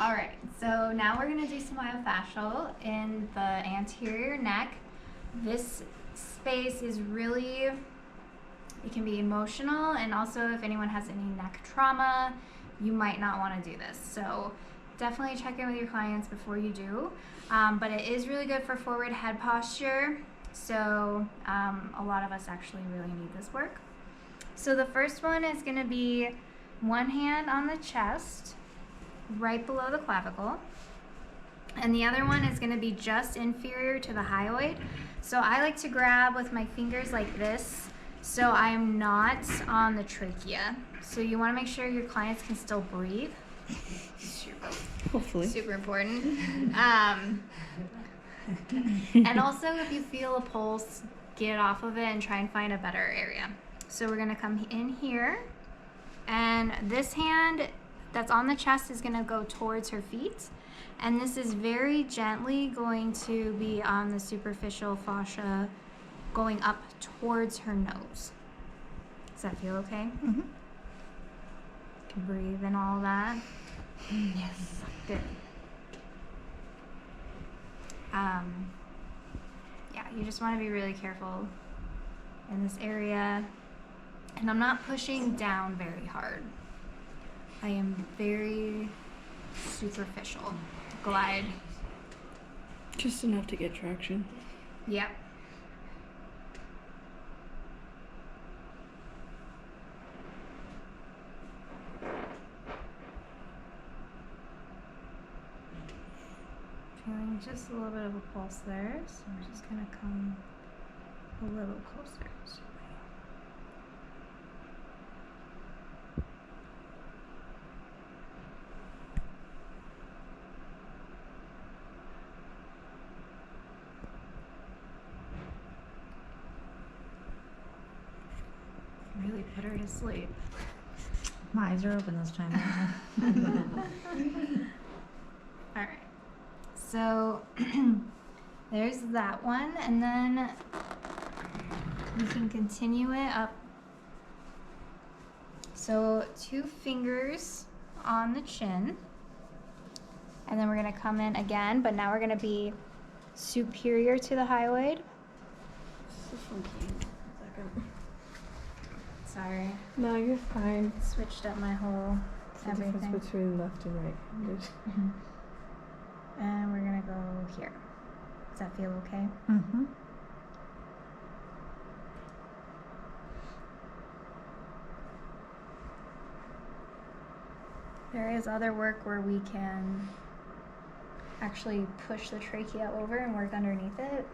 All right, so now we're gonna do some myofascial in the anterior neck. This space is really, it can be emotional, and also if anyone has any neck trauma, you might not wanna do this. So definitely check in with your clients before you do. But it is really good for forward head posture. So a lot of us actually really need this work. So the first one is gonna be one hand on the chest, right below the clavicle, and the other one is going to be just inferior to the hyoid. So I like to grab with my fingers like this, so I am not on the trachea. So you want to make sure your clients can still breathe. Hopefully. Super important. And also, if you feel a pulse, get off of it and try and find a better area. So we're going to come in here, and this hand that's on the chest is going to go towards her feet, and this is very gently going to be on the superficial fascia going up towards her nose. Does that feel okay? Mm-hmm. Can breathe and all that. Yes. Good. Yeah, you just want to be really careful in this area, and I'm not pushing down very hard. I am very superficial. Glide. Just enough to get traction. Yep. Feeling just a little bit of a pulse there, so we're just gonna come a little closer. Really put her to sleep. My eyes are open this time. All right. So there's that one, and then we can continue it up. So 2 fingers on the chin, and then we're gonna come in again, but now we're gonna be superior to the hyoid. So funky. Sorry, No, you're fine. switched up my whole It's the everything. difference between left and right handed. And we're gonna go here. Does that feel okay? Mm-hmm. There is other work where we can actually push the trachea over and work underneath it,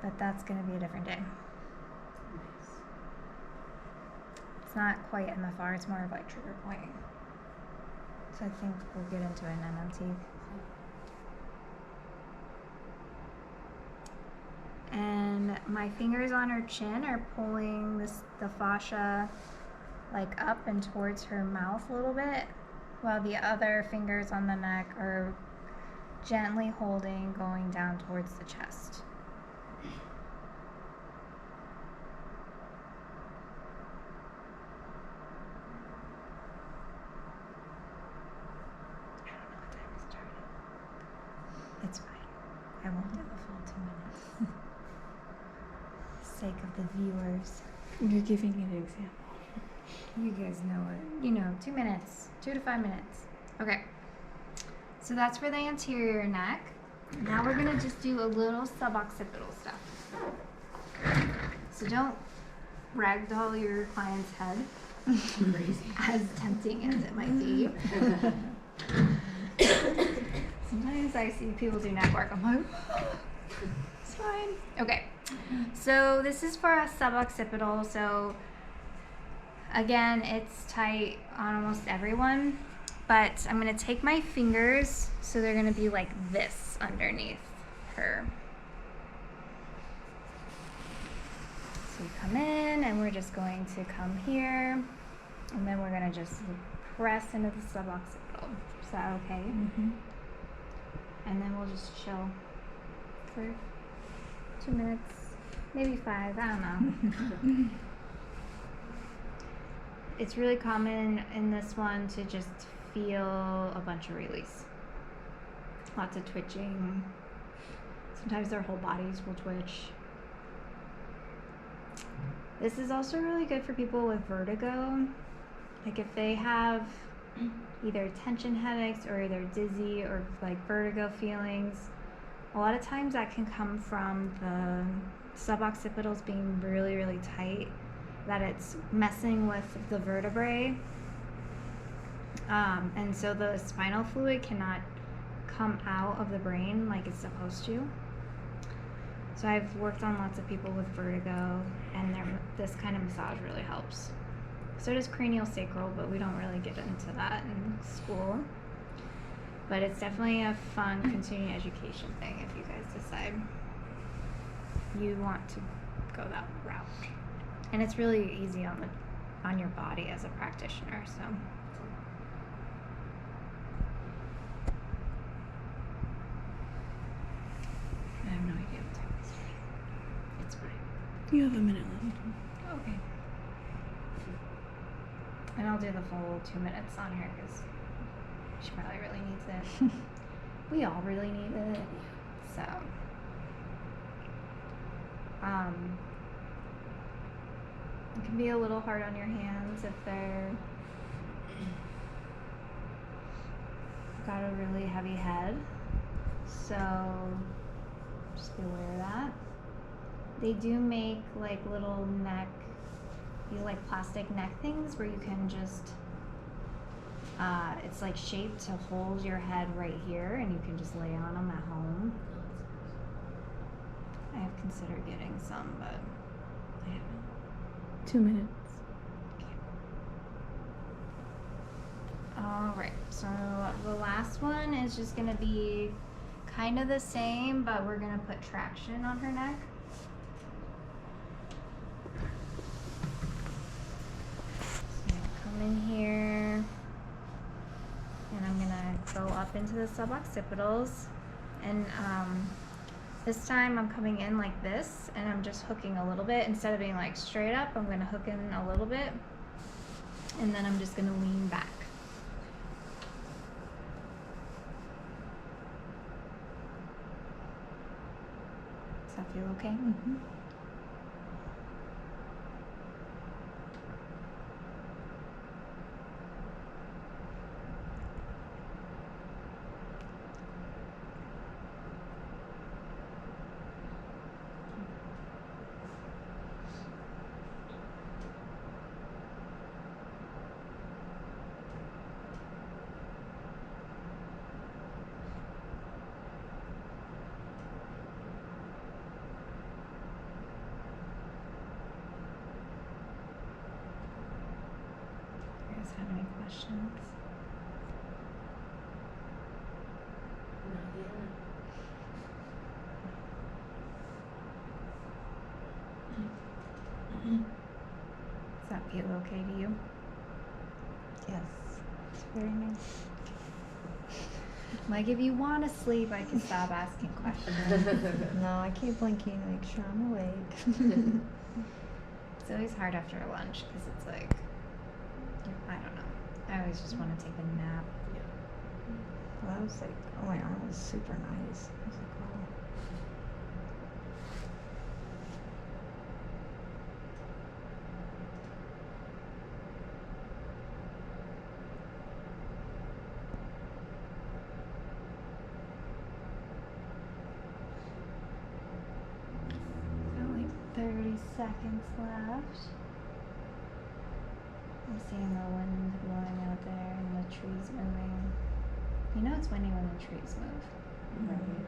but that's going to be a different day. It's not quite MFR, it's more of like trigger point. So I think we'll get into an MMT. And my fingers on her chin are pulling the fascia like up and towards her mouth a little bit, while the other fingers on the neck are gently holding, going down towards the chest. I don't know what time we started. It's fine. I won't do the full 2 minutes. Sake of the viewers. You're giving an example. You guys know it. You know, 2 minutes, 2 to 5 minutes. Okay. So that's for the anterior neck. Now we're gonna just do a little suboccipital stuff. So don't ragdoll your client's head. Crazy. As tempting as it might be. Sometimes I see people do neck work. I'm like, it's fine. Okay. So this is for a suboccipital. So again, it's tight on almost everyone, but I'm gonna take my fingers, so they're gonna be like this underneath her. So we come in, and we're just going to come here, and then we're gonna just press into the suboccipital. Is that okay? Mm-hmm. And then we'll just chill for 2 minutes, maybe 5, I don't know. It's really common in this one to just feel a bunch of release. Lots of twitching. Sometimes their whole bodies will twitch. This is also really good for people with vertigo. Like if they have either tension headaches or they're dizzy or like vertigo feelings, a lot of times that can come from the suboccipitals being really, really tight, that it's messing with the vertebrae. And so the spinal fluid cannot come out of the brain like it's supposed to. So I've worked on lots of people with vertigo, and this kind of massage really helps. So does cranial sacral, but we don't really get into that in school. But it's definitely a fun continuing education thing if you guys decide you want to go that route. And it's really easy on your body as a practitioner, so. I have no idea what time it is. It's fine. You have a minute left. Okay. And I'll do the full 2 minutes on her because she probably really needs it. We all really need it. So, it can be a little hard on your hands if they're got a really heavy head. So, just be aware of that. They do make like little like plastic neck things where you can just, it's like shaped to hold your head right here and you can just lay on them at home. I have considered getting some, but I haven't. 2 minutes. Alright, so the last one is just going to be kind of the same, but we're going to put traction on her neck. So come in here, and I'm going to go up into the suboccipitals, and this time I'm coming in like this, and I'm just hooking a little bit. Instead of being like straight up, I'm going to hook in a little bit, and then I'm just going to lean back. Does that feel okay? Mm-hmm. You guys have any questions? Does that feel okay to you? Yes. It's very nice. Like if you want to sleep, I can stop asking questions. No, I keep blinking to make sure I'm awake. It's always hard after lunch because it's like, I don't know. I always just want to take a nap. Well, I was like, oh, my arm was super nice. I was like, wow. Got like 30 seconds left. I'm seeing the wind blowing out there and the trees moving. You know it's windy when the trees move. Right.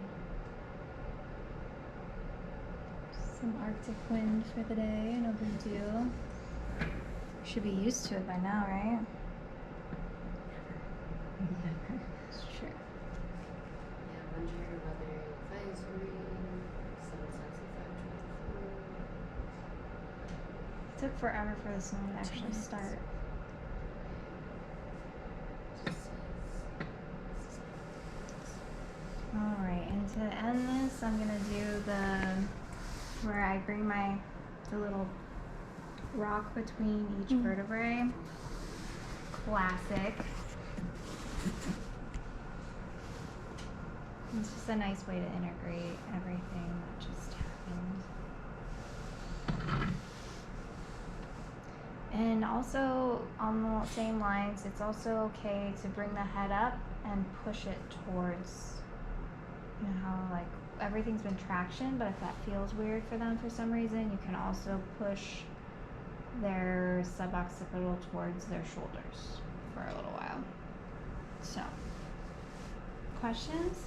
Some Arctic wind for the day, no big deal. Should be used to it by now, right? Never. It's true. Yeah, winter weather advisory, 7:65. It took forever for the snow to actually start. Alright, and to end this, I'm gonna do where I bring the little rock between each vertebrae. Classic. just a nice way to integrate everything that just happened. And also on the same lines, it's also okay to bring the head up and push it towards, you know how like everything's been traction, but if that feels weird for them for some reason, you can also push their suboccipital towards their shoulders for a little while. So, questions?